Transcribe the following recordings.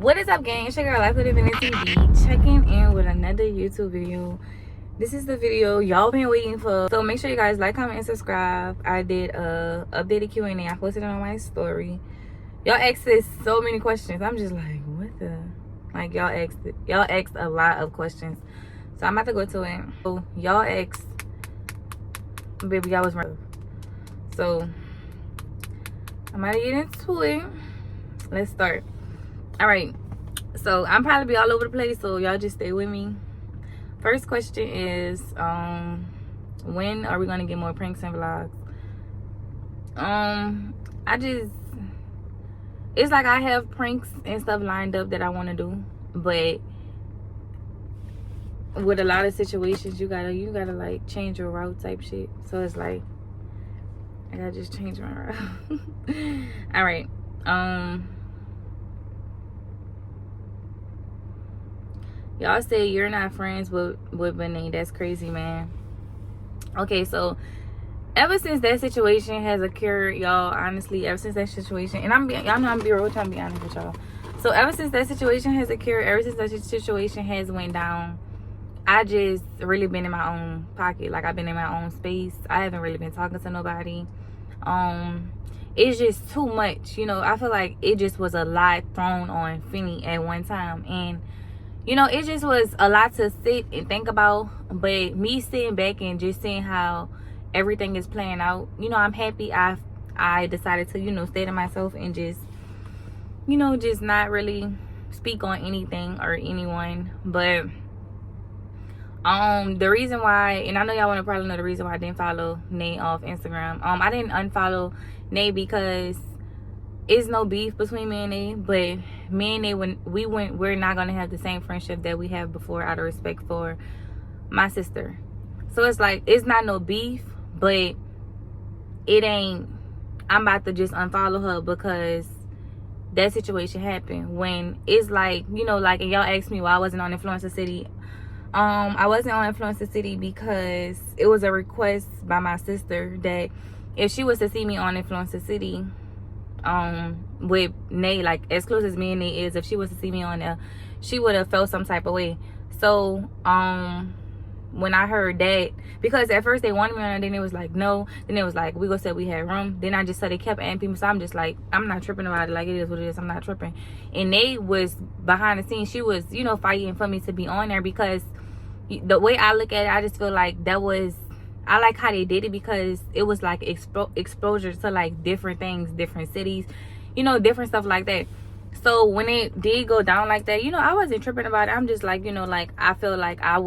What is up, gang? It's your girl, Life Living in TV, checking in with another YouTube video. This is the video y'all been waiting for, so make sure you guys like, comment, and subscribe. I did a updated Q&A. I posted it on my story. Y'all asked us so many questions. I'm just like, what the, like, y'all asked a lot of questions, so I'm about to go to it. So y'all asked, baby, y'all was right. So I'm about to get into it. Let's start. All right, so I'm probably be all over the place, so y'all just stay with me. First question is, when are we gonna get more pranks and vlogs? It's like I have pranks and stuff lined up that I want to do, but with a lot of situations, you gotta like change your route type shit. So it's like I gotta just change my route. All right. Y'all say you're not friends with Branden. That's crazy, man. Okay, so ever since that situation has occurred, y'all, honestly, ever since that situation, and y'all know I'm be real time to be honest with y'all. So ever since that situation has occurred, ever since that situation has went down, I just really been in my own pocket. Like, I've been in my own space. I haven't really been talking to nobody. It's just too much, you know. I feel like it just was a lot thrown on Finny at one time, and you know, it just was a lot to sit and think about. But me sitting back and just seeing how everything is playing out, you know, I'm happy I decided to, you know, stay to myself and just, you know, just not really speak on anything or anyone. But the reason why, and I know y'all want to probably know the reason why I didn't follow Nate off Instagram. I didn't unfollow Nate because it's no beef between me and Nate, but me and Nate, when we're not gonna have the same friendship that we have before, out of respect for my sister. So it's like, it's not no beef, but it ain't, I'm about to just unfollow her because that situation happened. When it's like, you know, like, and y'all asked me why I wasn't on Influencer City. I wasn't on Influencer City because it was a request by my sister that if she was to see me on Influencer City, with Nate, like as close as me and Nate is, if she was to see me on there, she would have felt some type of way. So when I heard that, because at first they wanted me on, and then it was like no, then it was like we go said we had room, then I just said they kept adding people, so I'm just like, I'm not tripping about it. Like, it is what it is. I'm not tripping. And Nate was behind the scenes. She was, you know, fighting for me to be on there, because the way I look at it, I just feel like that was, I like how they did it, because it was like exposure to like different things, different cities, you know, different stuff like that. So when it did go down like that, you know, I wasn't tripping about it. I'm just like, you know, like, I feel like I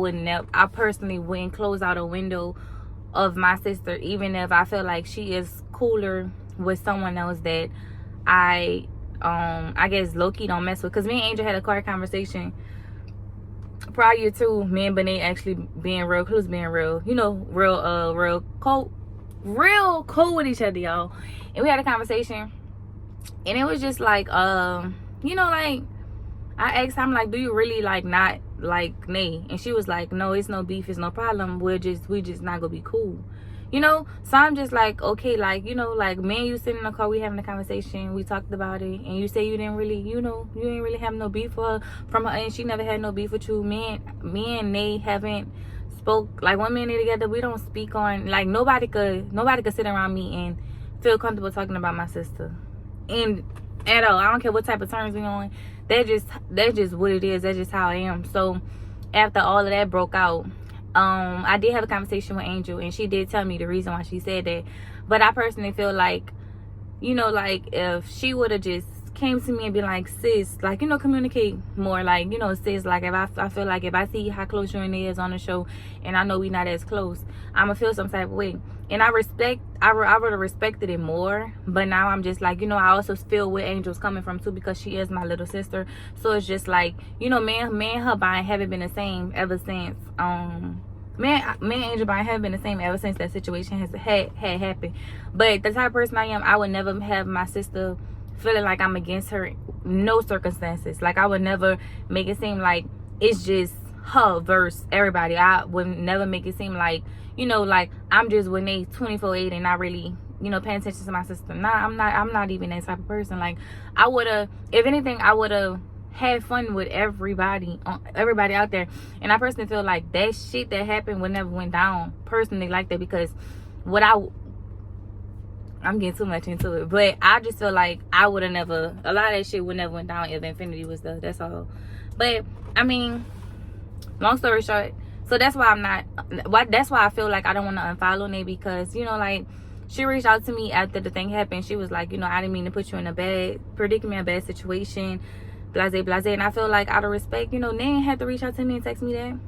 personally wouldn't close out a window of my sister, even if I feel like she is cooler with someone else that I guess low-key don't mess with. Because me and Angel had a car conversation prior to me and Benet actually being real close, being real, you know, real cold with each other, y'all. And we had a conversation, and it was just like, you know, like, I asked her, I'm like, do you really like not like Nate? And she was like, no, it's no beef, it's no problem, we just not gonna be cool, you know. So I'm just like, okay, like, you know, like, me and you sitting in the car, we having a conversation, we talked about it, and you say you didn't really, you know, you didn't really have no beef from her, and she never had no beef with you. Me and Nate haven't spoke, like, when me and Nate together, we don't speak on, like, nobody could sit around me and feel comfortable talking about my sister, and at all. I don't care what type of terms we on. That's just what it is. That's just how I am. So after all of that broke out, I did have a conversation with Angel, and she did tell me the reason why she said that. But I personally feel like, you know, like, if she would have just came to me and been like, sis, like, you know, communicate more, like, you know, sis, like, if I feel like if I see how close you and Nate is on the show, and I know we not as close, I'ma feel some type of way. And I would have respected it more. But now I'm just like, you know, I also feel where Angel's coming from too, because she is my little sister. So it's just like, you know, me and her bond haven't been the same ever since me and Angel bond haven't been the same ever since that situation had happened. But the type of person I am, I would never have my sister feeling like I'm against her, no circumstances. Like, I would never make it seem like it's just her versus everybody. I would never make it seem like, you know, like, I'm just with Nate 24/8 and not really, you know, paying attention to my sister. Nah, I'm not even that type of person. Like, I would have, if anything, I would have had fun with everybody out there. And I personally feel like that shit that happened would never went down personally like that, because what I'm getting too much into it, but I just feel like I would have never, a lot of that shit would never went down if Infinity was there. That's all. But I mean, long story short, so that's why that's why I feel like I don't want to unfollow Nate, because, you know, like, she reached out to me after the thing happened. She was like, you know, I didn't mean to put you in a bad predicament, a bad situation, blase blase. And I feel like, out of respect, you know, Nate had to reach out to me and text me that.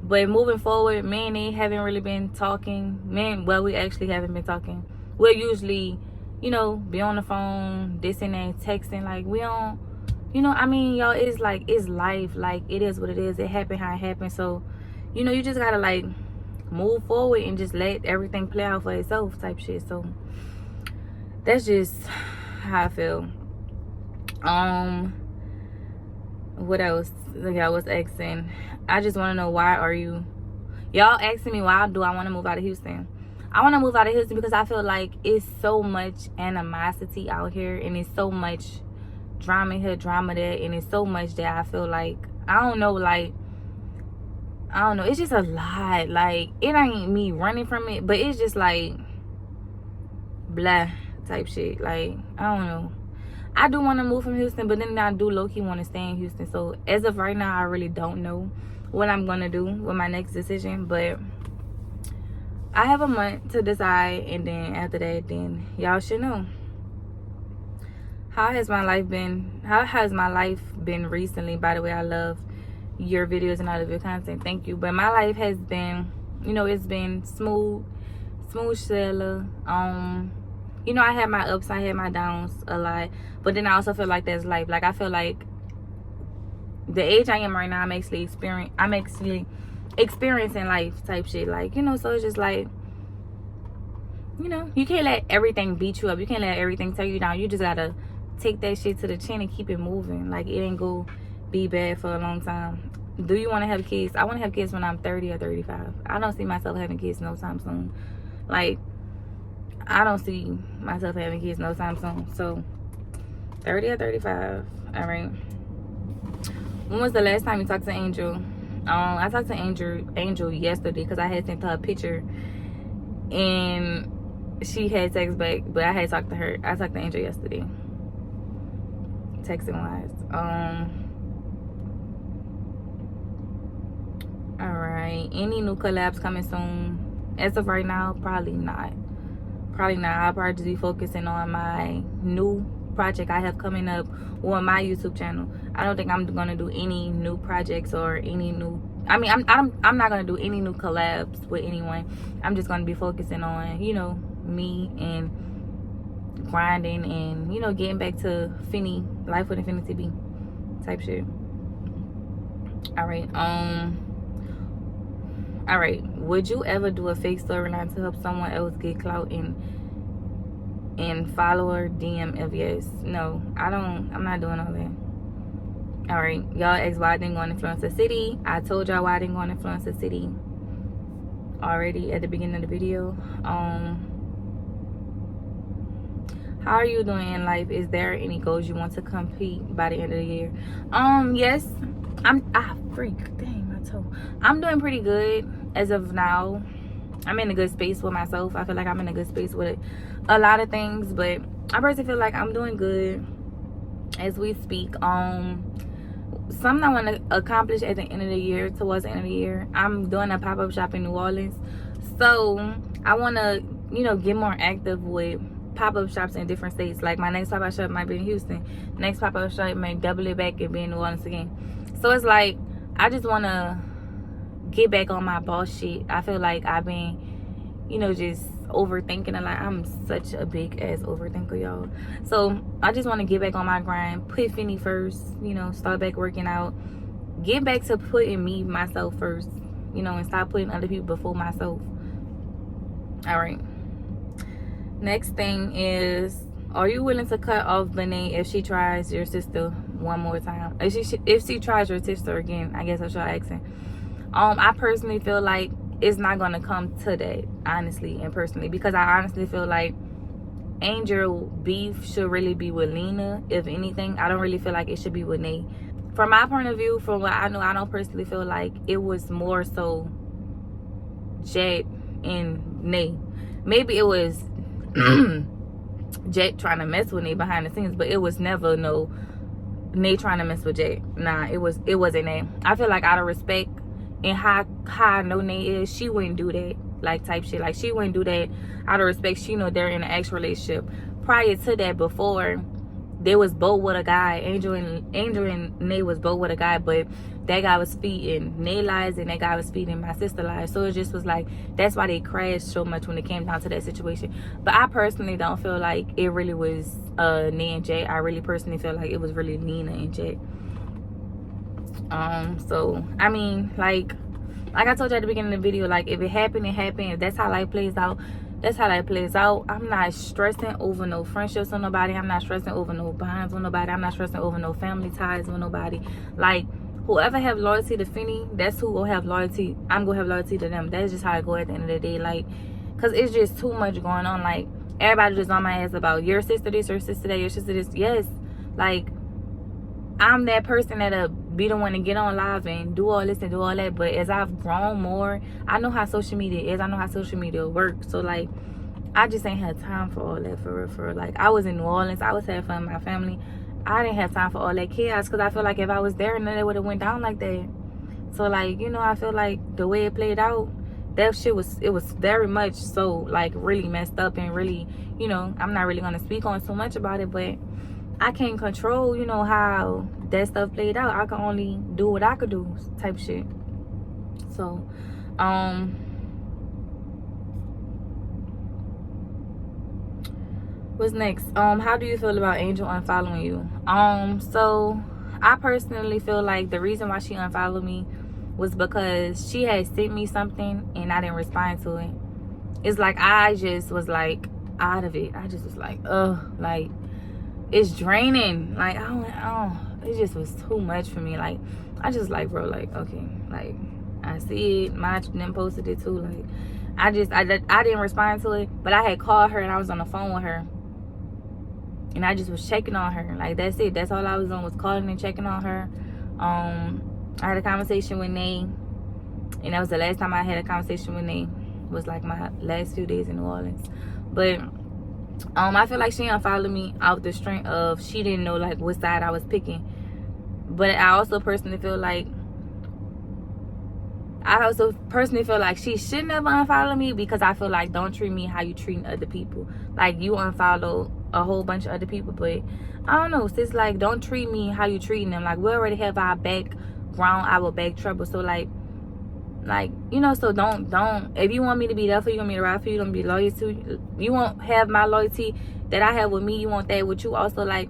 But moving forward, me and Nate haven't really been talking. Well, we actually haven't been talking. We'll usually, you know, be on the phone, this and that, texting. Like, we don't, you know, I mean, y'all, it's like, it's life. Like, it is what it is. It happened how it happened. So, you know, you just gotta, like, move forward and just let everything play out for itself type shit. So, that's just how I feel. What else? Y'all was asking. I just want to know, why are you... Y'all asking me, why do I want to move out of Houston? I want to move out of Houston because I feel like it's so much animosity out here, and it's so much drama here, drama there, and it's so much that I feel like, I don't know, it's just a lot. Like, it ain't me running from it, but it's just like blah type shit. Like, I don't know. I do want to move from Houston, but then I do low-key want to stay in Houston. So as of right now, I really don't know what I'm gonna do with my next decision, but I have a month to decide, and then after that, then y'all should know. How has my life been recently? By the way, I love your videos and all of your content. Thank you. But my life has been, you know, it's been smooth sailor. You know, I had my ups, I had my downs a lot, but then I also feel like that's life. Like, I feel like the age I am right now, I'm actually experiencing life type shit. Like, you know, so it's just like, you know, you can't let everything beat you up. You can't let everything tear you down. You just gotta take that shit to the chin and keep it moving. Like, it ain't go be bad for a long time. Do you want to have kids? I want to have kids when I'm 30 or 35. I don't see myself having kids no time soon. Like, I don't see myself having kids no time soon. So 30 or 35. All right. When was the last time you talked to Angel? I talked to Angel yesterday, because I had sent her a picture and she had text back, but I had talked to her. I talked to Angel yesterday, texting wise. All right. Any new collabs coming soon? As of right now, probably not. I'll probably just be focusing on my new project I have coming up on my YouTube channel. I don't think I'm gonna do any new projects or any new, I'm not gonna do any new collabs with anyone. I'm just gonna be focusing on, you know, me and grinding and, you know, getting back to life with Infinity B type shit. All right, would you ever do a fake storyline to help someone else get clout and follower DM? If yes. No, I'm not doing all that. All right, y'all asked why I didn't go on Influencer City. I told y'all why I didn't go on Influencer City already at the beginning of the video. How are you doing in life? Is there any goals you want to compete by the end of the year? Yes. Dang, my toe. I'm doing pretty good as of now. I'm in a good space with myself. I feel like I'm in a good space with a lot of things, but I personally feel like I'm doing good as we speak. Something I want to accomplish at the end of the year, towards the end of the year, I'm doing a pop-up shop in New Orleans. So I want to, you know, get more active with pop-up shops in different states. Like, my next pop-up shop might be in Houston. Next pop-up shop might double it back and be in New Orleans again. So it's like, I just want to get back on my boss shit. I feel like I've been, you know, just overthinking a lot. I'm such a big ass overthinker, y'all. So I just want to get back on my grind, put Finny first, you know, start back working out, get back to putting myself first, you know, and stop putting other people before myself. All right, next thing is, are you willing to cut off Lena if she tries your sister one more time? If she tries your sister again, I guess I should asking. I personally feel like it's not gonna come to that, honestly and personally, because I honestly feel like Angel beef should really be with Lena. If anything, I don't really feel like it should be with Nate. From my point of view, from what I know, I don't personally feel like it was more so Jet and Nate. Maybe it was Jet trying to mess with Nate behind the scenes, but it was never no Nate trying to mess with Jet. Nah, it wasn't Nate. I feel like out of respect and how I know Nate is, she wouldn't do that, like type shit. Like she wouldn't do that out of respect. She know they're in an actual relationship. Prior to that, before they was both with a guy, Angel and Nate was both with a guy, but that guy was feeding Nate lies and that guy was feeding my sister lies. So it just was like, that's why they crashed so much when it came down to that situation. But I personally don't feel like it really was Nate and Jay. I really personally feel like it was really Lena and Jay. So I mean, like I told you at the beginning of the video, like if it happened, it happened. If that's how life plays out, that's how life plays out. I'm not stressing over no friendships with nobody. I'm not stressing over no bonds with nobody. I'm not stressing over no family ties with nobody. Like whoever have loyalty to Finney, that's who will have loyalty. I'm gonna have loyalty to them. That's just how I go at the end of the day. Like, cause it's just too much going on. Like everybody just on my ass about your sister this, your sister that, your sister this. Yes, like I'm that person that'll be the one to get on live and do all this and do all that. But as I've grown more, I know how social media is. I know how social media works. So like, I just ain't had time for all that for real. Like I was in New Orleans. I was having fun with my family. I didn't have time for all that chaos because I feel like if I was there, none of it would have went down like that. So like, you know, I feel like the way it played out, that shit was very much so like really messed up and really, you know, I'm not really gonna speak on too much about it, but I can't control, you know, how that stuff played out. I can only do what I could do type shit. So what's next? How do you feel about Angel unfollowing you? So I personally feel like the reason why she unfollowed me was because she had sent me something and I didn't respond to it. It's like I just was like out of it. I just was like, like it's draining. Like it just was too much for me. Like I just like, bro, like okay, like I see it. My then posted it too. Like I didn't respond to it, but I had called her and I was on the phone with her. And I just was checking on her. Like, that's it. That's all I was doing was calling and checking on her. I had a conversation with Nate. And that was the last time I had a conversation with Nate. It was like my last few days in New Orleans. But I feel like she unfollowed me out the strength of she didn't know, like, what side I was picking. But I also personally feel like she should never unfollow me because I feel like don't treat me how you treat other people. Like you unfollow a whole bunch of other people, but I don't know, sis, like don't treat me how you treating them. Like we already have our background, our back trouble. So like you know, so don't if you want me to be there for you, want me to ride for you, don't be loyal to you, won't have my loyalty that I have with me, you want that with you also. Like,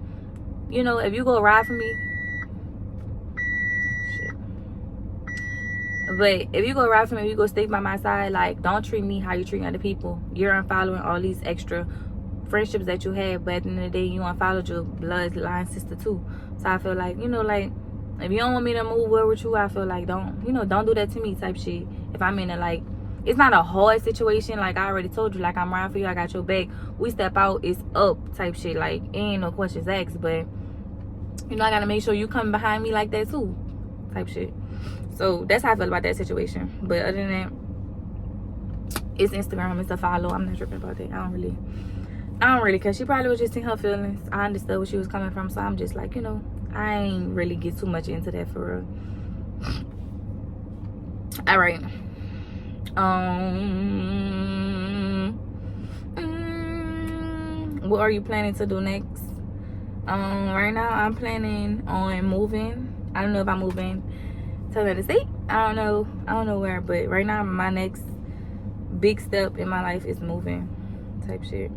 you know, if you go ride for me, but if you go ride for me, if you go stick by my side, like don't treat me how you treat other people. You're unfollowing all these extra friendships that you have, but at the end of the day you unfollowed your bloodline sister too. So I feel like, you know, like if you don't want me to move well with you, I feel like don't do that to me type shit. If I'm in a, like, it's not a hard situation, like I already told you, like I'm riding for you, I got your back, we step out, it's up type shit. Like ain't no questions asked, but you know I gotta make sure you come behind me like that too type shit. So that's how I feel about that situation. But other than that, it's Instagram, it's a follow. I'm not tripping about that. I don't really, because she probably was just in her feelings. I understood where she was coming from, so I'm just like, you know, I ain't really get too much into that for real. All right. What are you planning to do next? Right now I'm planning on moving. I don't know if I'm moving to another state. I don't know where, but right now my next big step in my life is moving type shit.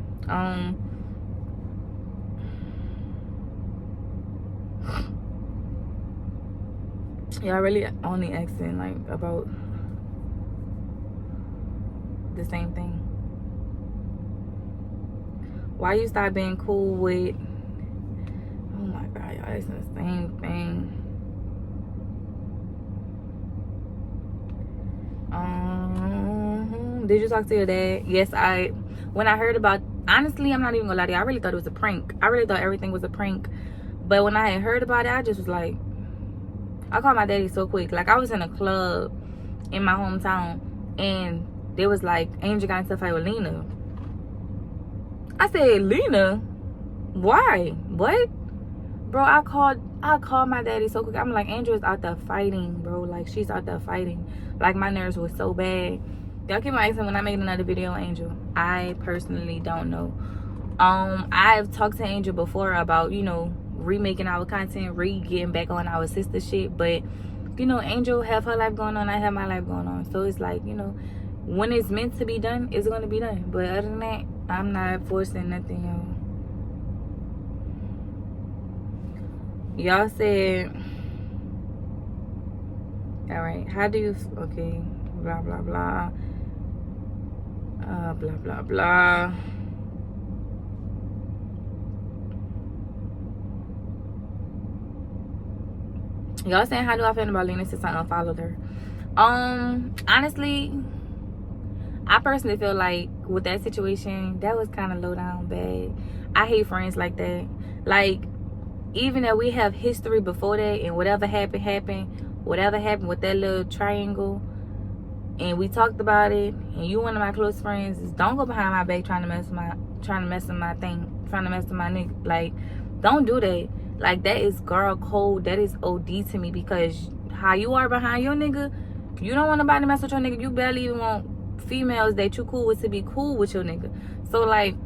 Y'all really only asking like about the same thing. Why you stop being cool with, oh my god, y'all asking the same thing. Did you talk to your dad? Yes, when I heard about honestly, I'm not even gonna lie to you, I really thought it was a prank. I really thought everything was a prank. But when I had heard about it, I just was like, I called my daddy so quick. Like, I was in a club in my hometown, and they was like, Angel got into a fight with Lena. I said, Lena? Why? What? Bro, I called my daddy so quick. I'm like, Angel is out there fighting, bro. Like, she's out there fighting. Like, my nerves were so bad. Y'all keep on asking when I made another video on Angel. I personally don't know. I've talked to Angel before about, you know, remaking our content, getting back on our sister shit. But, you know, Angel have her life going on. I have my life going on. So it's like, you know, when it's meant to be done, it's going to be done. But other than that, I'm not forcing nothing, y'all. Y'all said, all right, how do you, okay, blah, blah, blah. Blah, blah, blah. Y'all saying, how do I feel about Lena since I unfollowed her? Honestly, I personally feel like with that situation, that was kind of low down bad. I hate friends like that. Like, even though we have history before that, and whatever happened with that little triangle, and we talked about it, and you one of my close friends, is don't go behind my back trying to mess with my nigga. Like, don't do that. Like, that is girl code. That is OD to me, because how you are behind your nigga, you don't want nobody to mess with your nigga. You barely even want females that you cool with to be cool with your nigga. So, like,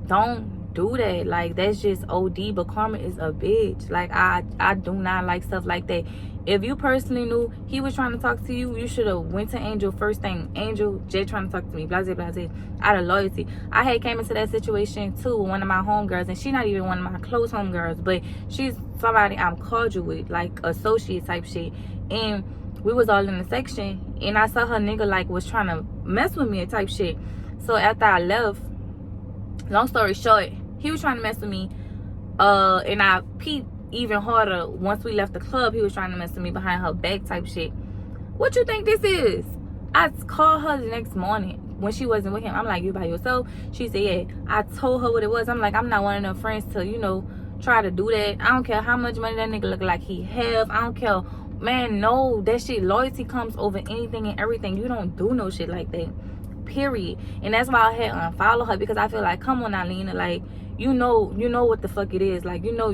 don't do that. Like, that's just OD. But karma is a bitch. Like, I do not like stuff like that. If you personally knew he was trying to talk to you, you should have went to Angel first thing. Angel, Jay trying to talk to me, blase, blase, out of loyalty. I had came into that situation too with one of my homegirls, and she not even one of my close homegirls, but she's somebody I'm cordial with, like associate type shit. And we was all in the section, and I saw her nigga like was trying to mess with me type shit. So after I left, long story short, he was trying to mess with me, and I peeped even harder. Once we left the club, he was trying to mess with me behind her back type shit. What you think this is? I called her the next morning when she wasn't with him. I'm like, you by yourself? She said, yeah. I told her what it was. I'm like, I'm not one of them friends to, you know, try to do that. I don't care how much money that nigga look like he have. I don't care. Man, no, that shit, loyalty comes over anything and everything. You don't do no shit like that, period. And that's why I had unfollow her, because I feel like, come on now, Lena, like, you know what the fuck it is. Like, you know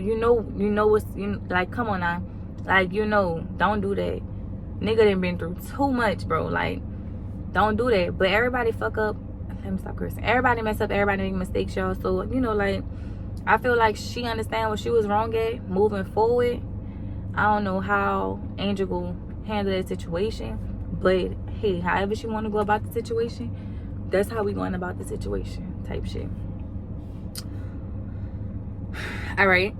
what's, like, come on now. Like, don't do that. Nigga done been through too much, bro. Like, don't do that. But everybody fuck up. Let me stop cursing. Everybody mess up. Everybody make mistakes, y'all. So, like, I feel like she understand what she was wrong at moving forward. I don't know how Angel will handle that situation. But, hey, however she want to go about the situation, that's how we going about the situation type shit. All right.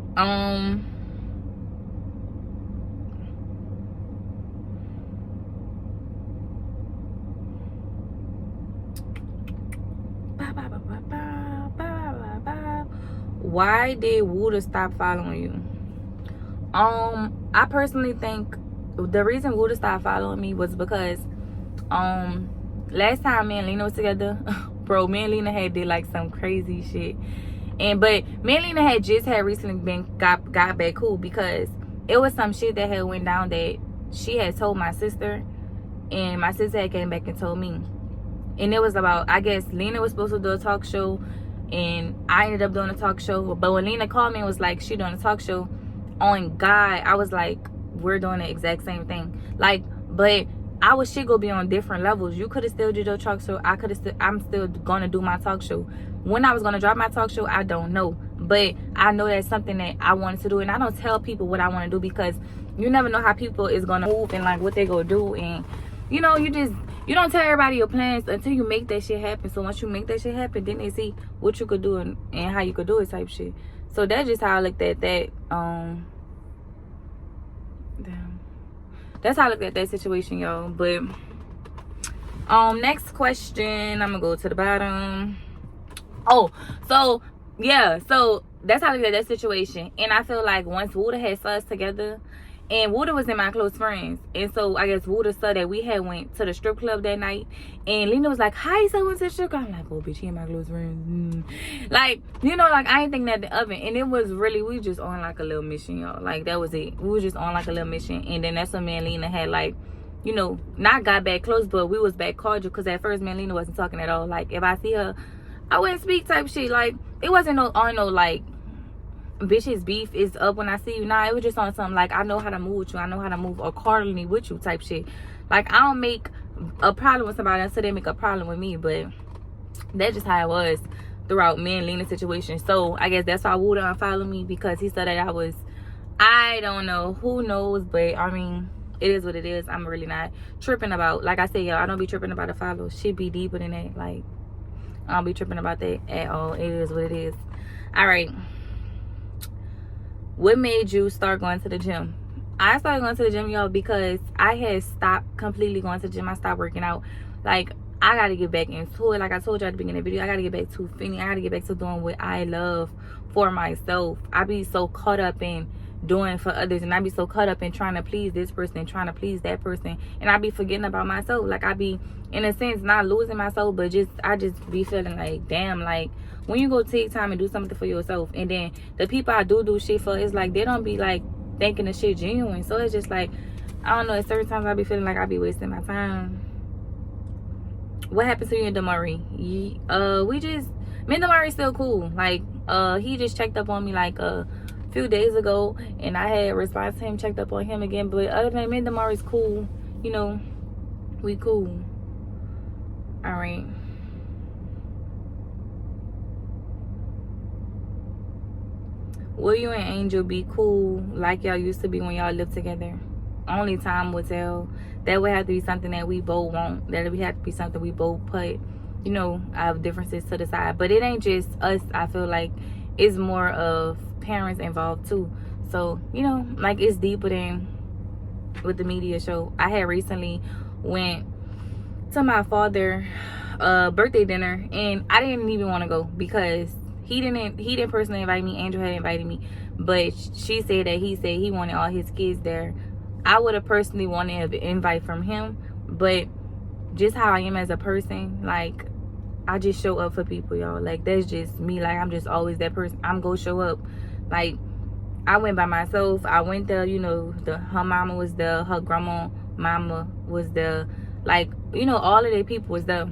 Why did Wooda stop following you? I personally think the reason Wooda stopped following me was because last time me and Lena was together, bro, me and Lena had did like some crazy shit. But me and Lena had just recently got back cool, because it was some shit that had went down that she had told my sister, and my sister had came back and told me. And it was about, I guess Lena was supposed to do a talk show, and I ended up doing a talk show. But when Lena called me and was like, she doing a talk show on God, I was like, we're doing the exact same thing. Like, but our shit go be on different levels. You could have still did your talk show. I'm still gonna do my talk show. When I was gonna drop my talk show, I don't know. But I know that's something that I wanted to do. And I don't tell people what I want to do, because you never know how people is gonna move and like what they gonna do. And you don't tell everybody your plans until you make that shit happen. So once you make that shit happen, then they see what you could do and how you could do it type shit. So that's just how I looked at that. That's how I looked at that situation, y'all. But next question, I'm gonna go to the bottom. Oh, so yeah, so that's how I looked at that situation. And I feel like once Wooda had us together, And Wooda was in my close friends. And so I guess Wooda saw that we had went to the strip club that night. And Lena was like, how you so went to the strip club? I'm like, oh, bitch, he and my close friends. Like, you know, like, I ain't think that of it. And it was really, we just on like a little mission, y'all. Like, that was it. We was just on like a little mission. And then that's when me and Lena had like, you know, not got back close, but we was back cordial. Because at first me and Lena wasn't talking at all. Like, if I see her, I wouldn't speak type shit. Like, it wasn't no like, bitch's beef is up when I see you. Nah, it was just on something like, I know how to move with you. I know how to move accordingly with you type shit. Like, I don't make a problem with somebody until they make a problem with me. But that's just how it was throughout me and Lena's situation. So I guess that's why Wooda unfollowed me, because he said that I don't know, who knows, but I mean, it is what it is. I'm really not tripping about, like I said, y'all, I don't be tripping about a follow. Shit be deeper than that. Like, I don't be tripping about that at all. It is what it is. All right. What made you start going to the gym? I started going to the gym, y'all, because I had stopped completely going to the gym. I stopped working out. Like, I got to get back into it. Like I told you at the beginning of the video, I got to get back to fitting. I got to get back to doing what I love for myself. I be so caught up in doing for others, and I be so caught up in trying to please this person and trying to please that person, and I be forgetting about myself. Like, I be, in a sense, not losing myself, but I just be feeling like, damn, like, when you go take time and do something for yourself, and then the people I do shit for, it's like they don't be like thinking the shit genuine. So it's just like, I don't know, at certain times I be feeling like I be wasting my time. What happened to you and Damari? Me and Damari still cool. Like, he just checked up on me like a few days ago, and I had response to him, checked up on him again. But other than that, me and Damari's cool. You know, we cool. All right. Will you and Angel be cool like y'all used to be when y'all lived together? Only time will tell. That would have to be something that we both want. That would have to be something we both put, you know, our differences to the side. But it ain't just us. I feel like it's more of parents involved too. So, you know, like, it's deeper than with the media show. I had recently went to my father's birthday dinner, and I didn't even want to go because he didn't personally invite me. Angel had invited me, but she said that he said he wanted all his kids there. I would have personally wanted an invite from him, but just how I am as a person, like, I just show up for people, y'all. Like, that's just me. Like, I'm just always that person. I'm gonna show up. Like, I went by myself. I went there, you know, her mama was there, her grandma mama was there, like, you know, all of the people was there.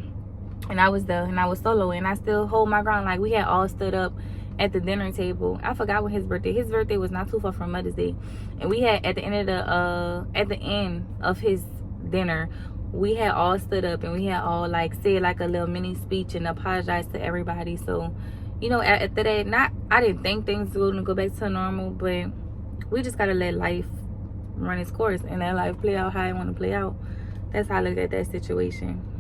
And I was there, and I was solo, and I still hold my ground. Like, we had all stood up at the dinner table. I forgot when his birthday was not too far from Mother's Day, and we had at the end of his dinner, we had all stood up, and we had all like said like a little mini speech and apologized to everybody. So, you know, after that, I didn't think things were gonna go back to normal, but we just gotta let life run its course and let life play out how it want to play out. That's how I looked at that situation.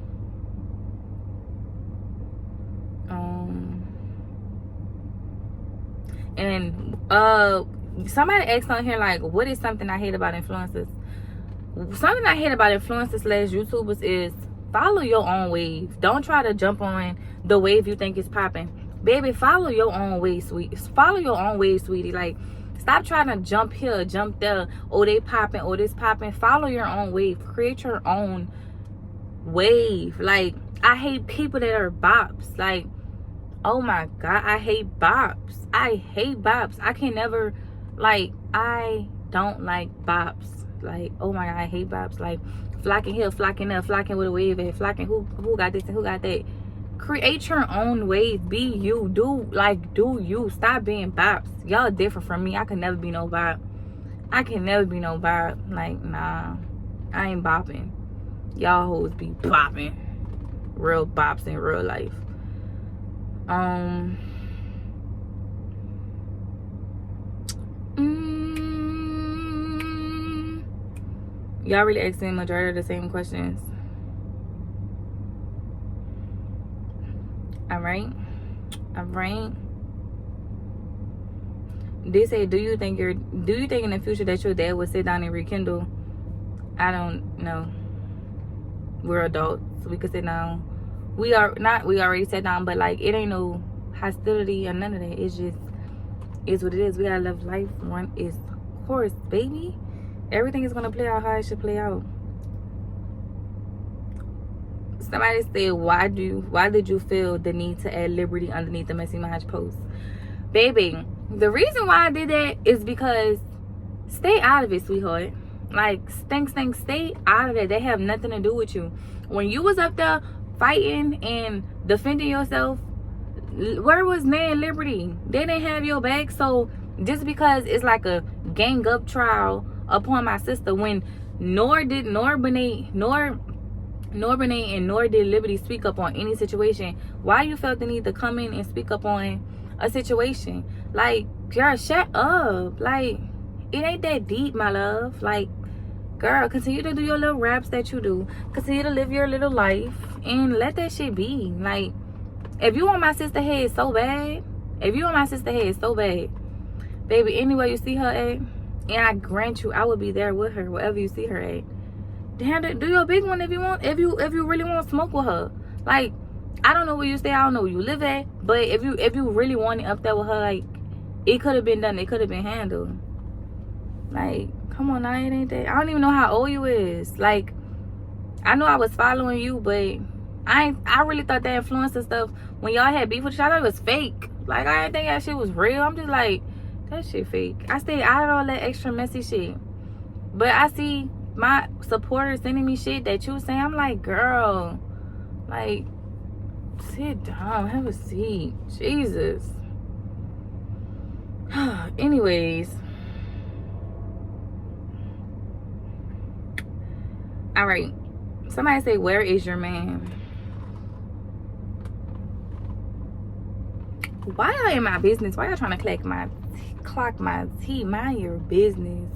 And somebody asked on here, like, what is something I hate about influencers? Something I hate about influencers / YouTubers is follow your own wave. Don't try to jump on the wave you think is popping. Baby, follow your own wave, sweet. Follow your own wave, sweetie. Like, stop trying to jump here, jump there. Oh, they popping. Oh, this popping. Follow your own wave. Create your own wave. Like, I hate people that are bops. Like, oh my God, I hate bops. I hate bops. I can never, like, I don't like bops. Like, oh my God, I hate bops. Like, flocking here, flocking there, flocking with a wave, and flocking who got this and who got that. Create your own wave. Be you. Do you. Stop being bops. Y'all different from me. I can never be no bop. Like, nah, I ain't bopping. Y'all hoes be bopping. Real bops in real life. Y'all really asking majority of the same questions. All right. They say, do you think in the future that your dad would sit down and rekindle? I don't know. We're adults, so we could sit down. We already sat down, but like, it ain't no hostility or none of that. It's just is what it is. We gotta live life run its course, baby. Everything is gonna play out how it should play out. Somebody said, why did you feel the need to add liberty underneath the Messy Minds post? Baby, the reason why I did that is because stay out of it, sweetheart. Like, stay out of it. They have nothing to do with you. When you was up there fighting and defending yourself, where was Nan Liberty? They didn't have your back. So just because it's like a gang up trial upon my sister, when nor Benet and nor did Liberty speak up on any situation, why you felt the need to come in and speak up on a situation? Like, girl, shut up. Like, it ain't that deep, my love. Like, girl, continue to do your little raps that you do. Continue to live your little life and let that shit be. Like, if you want my sister head so bad, baby, anywhere you see her at, and I grant you, I will be there with her wherever you see her at. Damn, do your big one if you want. If you really want to smoke with her. Like, I don't know where you stay. I don't know where you live at. But if you really want it up there with her, like, it could have been done. It could have been handled. Like, come on now, it ain't that. I don't even know how old you is. Like, I know I was following you, but I really thought that influencer stuff, when y'all had beef with each other, it was fake. Like, I didn't think that shit was real. I'm just like, that shit fake. I stay out of all that extra messy shit. But I see my supporters sending me shit that you saying. I'm like, girl, like, sit down, have a seat. Jesus. Anyways, all right, somebody say, where is your man? Why y'all in my business? Why y'all trying to clock my tea? Mind your business.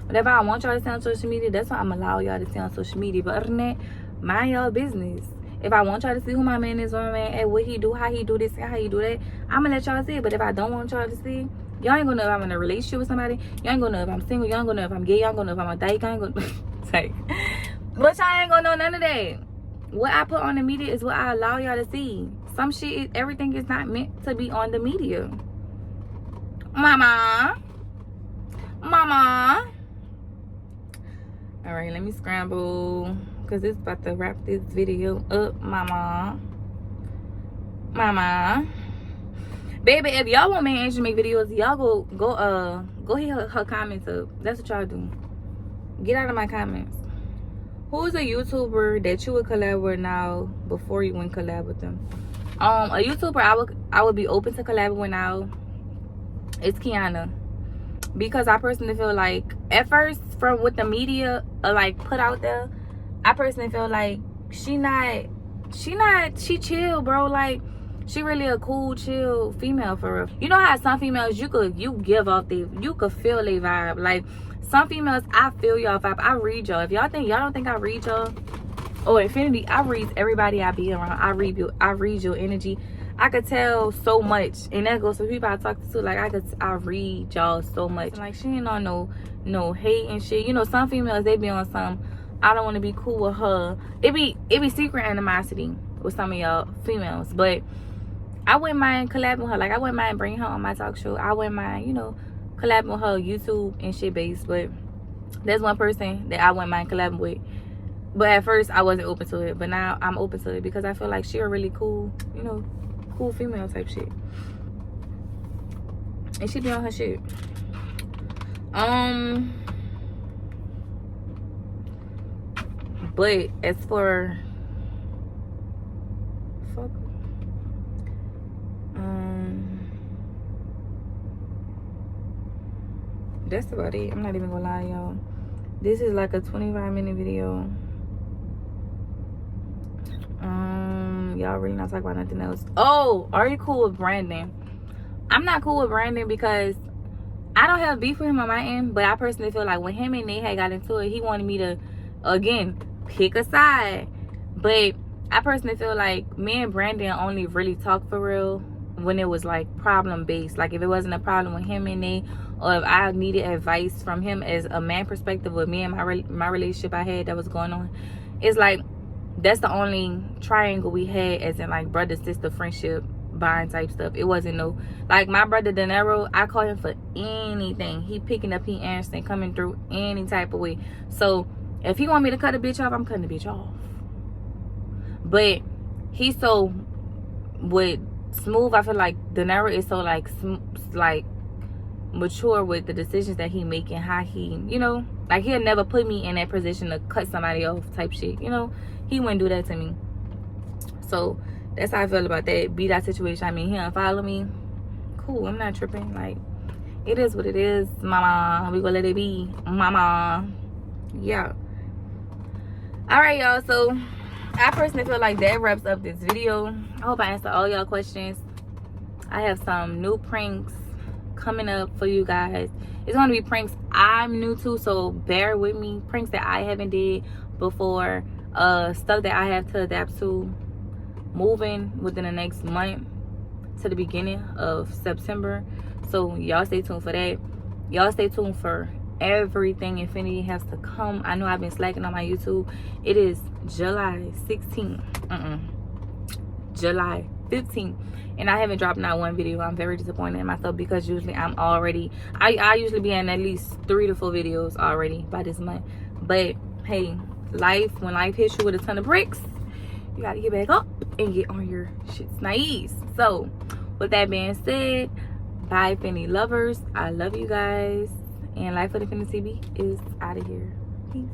Whatever I want y'all to say on social media, that's what I'm allow y'all to say on social media. But other than that, mind y'all business. If I want y'all to see who my man is, where my man at, what he do, how he do this, how he do that, I'm gonna let y'all see it. But if I don't want y'all to see, y'all ain't gonna know if I'm in a relationship with somebody. Y'all ain't gonna know if I'm single. Y'all ain't gonna know if I'm gay. Y'all ain't gonna know if I'm a dyke. Y'all ain't gonna like, but y'all ain't gonna know none of that. What I put on the media is what I allow y'all to see. Some shit, everything is not meant to be on the media. Mama. All right, let me scramble, because it's about to wrap this video up. Mama. Baby, if y'all want me to make videos, y'all go hit her comments up. That's what y'all do. Get out of my comments. Who's a YouTuber that you would collab with now before you went collab with them? A YouTuber I would be open to collab with now, it's Kiana. Because I personally feel like, at first, from what the media like put out there, I personally feel like she chill, bro. Like, she really a cool, chill female for real. You know how some females, you could feel they vibe. Like, some females, I feel y'all vibe. I read y'all. If y'all don't think I read y'all, or Infinity, I read everybody I be around. I read your energy. I could tell so much, and that goes to people I talk to. Like, I read y'all so much. Like, she ain't on no hate and shit. You know, some females, they be on some, I don't want to be cool with her. It be secret animosity with some of y'all females. But I wouldn't mind collabing with her. Like, I wouldn't mind bringing her on my talk show. I wouldn't mind, you know, collabing with her YouTube and shit base. But there's one person that I wouldn't mind collabing with. But at first, I wasn't open to it. But now I'm open to it because I feel like she a really cool, you know, cool female type shit. And she be on her shit. But as for that's about it. I'm not even gonna lie, y'all. This is like a 25-minute video. Y'all really not talking about nothing else. Oh, are you cool with Branden? I'm not cool with Branden because I don't have beef with him on my end, but I personally feel like when him and Nate had got into it, he wanted me to, again, pick a side. But I personally feel like me and Branden only really talk for real when it was like problem based. Like, if it wasn't a problem with him and Nate, or if I needed advice from him as a man perspective with me and my relationship I had that was going on, it's like that's the only triangle we had, as in like brother sister friendship buying type stuff. It wasn't no, like my brother De Niro, I call him for anything. He picking up, he answering, coming through any type of way. So if he want me to cut a bitch off, I'm cutting the bitch off. But he's so with Smooth, I feel like De Niro is so like mature with the decisions that he making, how he, you know, like he'll never put me in that position to cut somebody off type shit, you know. He wouldn't do that to me. So that's how I feel about that. Be that situation. I mean, he unfollow me, cool, I'm not tripping. Like, it is what it is, mama. We gonna let it be, mama. Yeah. All right, y'all. So I personally feel like that wraps up this video. I hope I answered all y'all questions. I have some new pranks coming up for you guys. It's gonna be pranks I'm new to, so bear with me. Pranks that I haven't did before, stuff that I have to adapt to, moving within the next month to the beginning of September. So y'all stay tuned for that. Y'all stay tuned for everything Infinity has to come. I know I've been slacking on my YouTube. It is July 16th, July 15th, and I haven't dropped not one video. I'm very disappointed in myself because usually I usually be in at least 3 to 4 videos already by this month. But hey, when life hits you with a ton of bricks, you gotta get back up and get on your shits nice. So with that being said, bye Infinity lovers. I love you guys, and Life with Infinity TV is out of here. Peace.